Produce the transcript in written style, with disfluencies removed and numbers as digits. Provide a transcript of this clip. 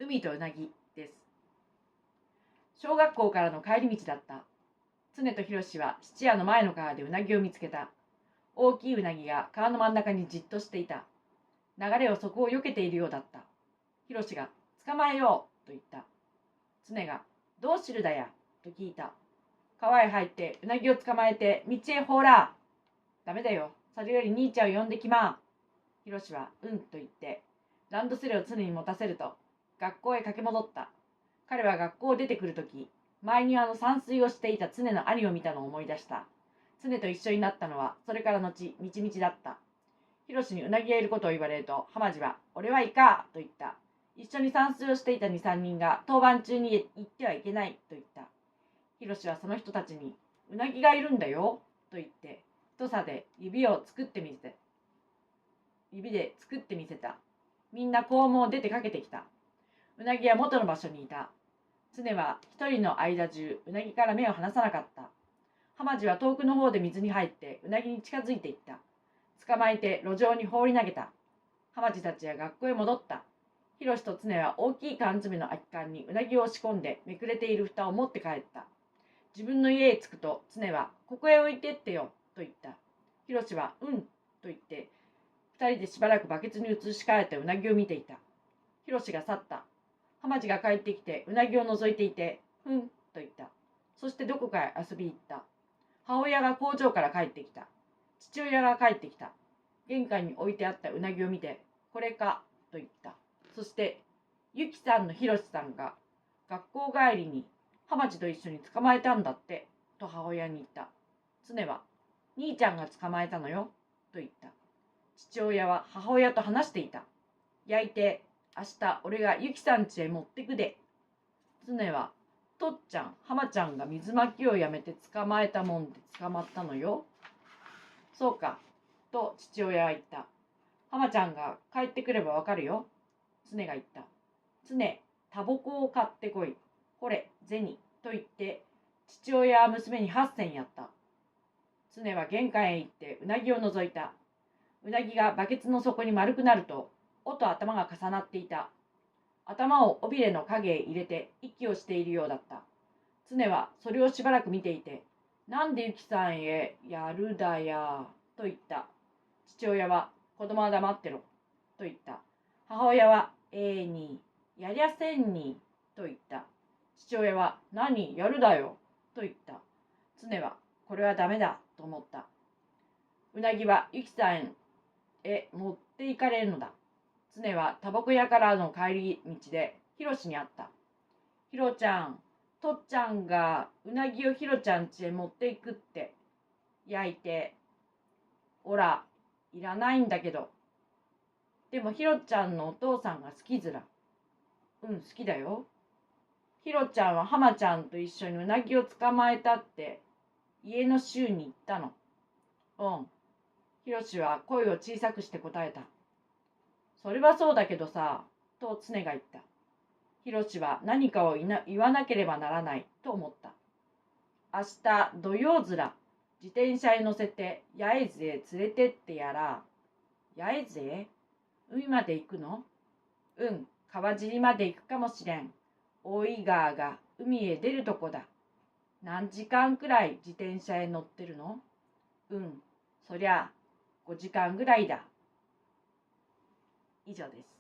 海とうなぎです。小学校からの帰り道だった。常とひろしは質屋の前の川でうなぎを見つけた。大きいうなぎが川の真ん中にじっとしていた。流れをそこを避けているようだった。ひろしが捕まえようと言った。常がどう知るだやと聞いた。川へ入ってうなぎを捕まえて道へ放ら。ダメだよ。それより兄ちゃんを呼んできま。ひろしはうんと言ってランドセルを常に持たせると学校へ駆け戻った。彼は学校を出てくるとき、前庭の散水をしていた常の兄を見たのを思い出した。常と一緒になったのはそれから後、みちみちだった。ひろしにうなぎがいることを言われると、浜地は、俺はいかと言った。一緒に散水をしていた2、3人が当番中に行ってはいけないと言った。ひろしはその人たちに、うなぎがいるんだよと言って、太さで指で作ってみせた。みんな校門を出てかけてきた。うなぎは元の場所にいた。常は一人の間中、うなぎから目を離さなかった。浜地は遠くの方で水に入ってうなぎに近づいていった。捕まえて路上に放り投げた。浜地たちは学校へ戻った。ひろしと常は大きい缶詰の空き缶にうなぎを押し込んでめくれている蓋を持って帰った。自分の家へ着くと常はここへ置いてってよと言った。ひろしはうんと言って二人でしばらくバケツに移し替えてうなぎを見ていた。ひろしが去った。浜地が帰ってきてうなぎを覗いていて、ふんと言った。そしてどこかへ遊びに行った。母親が工場から帰ってきた。父親が帰ってきた。玄関に置いてあったうなぎを見て、これかと言った。そしてゆきさんのひろしさんが学校帰りに浜地と一緒に捕まえたんだってと母親に言った。常は兄ちゃんが捕まえたのよと言った。父親は母親と話していた。焼いて明日俺がゆきさん家へ持ってくで。常はとっちゃん、浜ちゃんが水まきをやめて捕まえたもんで捕まったのよ。そうか、と父親は言った。浜ちゃんが帰ってくればわかるよ。常が言った。常、タバコを買ってこい。ほれ、銭。と言って、父親は娘に8銭やった。常は玄関へ行ってうなぎを覗いた。うなぎがバケツの底に丸くなると、尾と頭が重なっていた。頭を尾びれの影へ入れて息をしているようだった。常はそれをしばらく見ていて、なんでゆきさんへやるだやと言った。父親は、子供は黙ってろと言った。母親は、に、やりゃせんにと言った。父親は、何やるだよと言った。常は、これはダメだと思った。うなぎはゆきさんへ持って行かれるのだ。常はタバコ屋からの帰り道でひろしに会った。ひろちゃん、とっちゃんがうなぎをひろちゃん家へ持っていくって焼いて、おら、いらないんだけど。でもひろちゃんのお父さんが好きずら。うん、好きだよ。ひろちゃんは浜ちゃんと一緒にうなぎを捕まえたって家の衆に言ったの。うん。ひろしは声を小さくして答えた。それはそうだけどさ、と常が言った。ひろしは何かを言わなければならないと思った。明日土曜ずら、自転車へ乗せて八重洲へ連れてってやら。八重洲へ？海まで行くの？うん、川尻まで行くかもしれん。大井川が海へ出るとこだ。何時間くらい自転車へ乗ってるの？うん、そりゃ5時間ぐらいだ。以上です。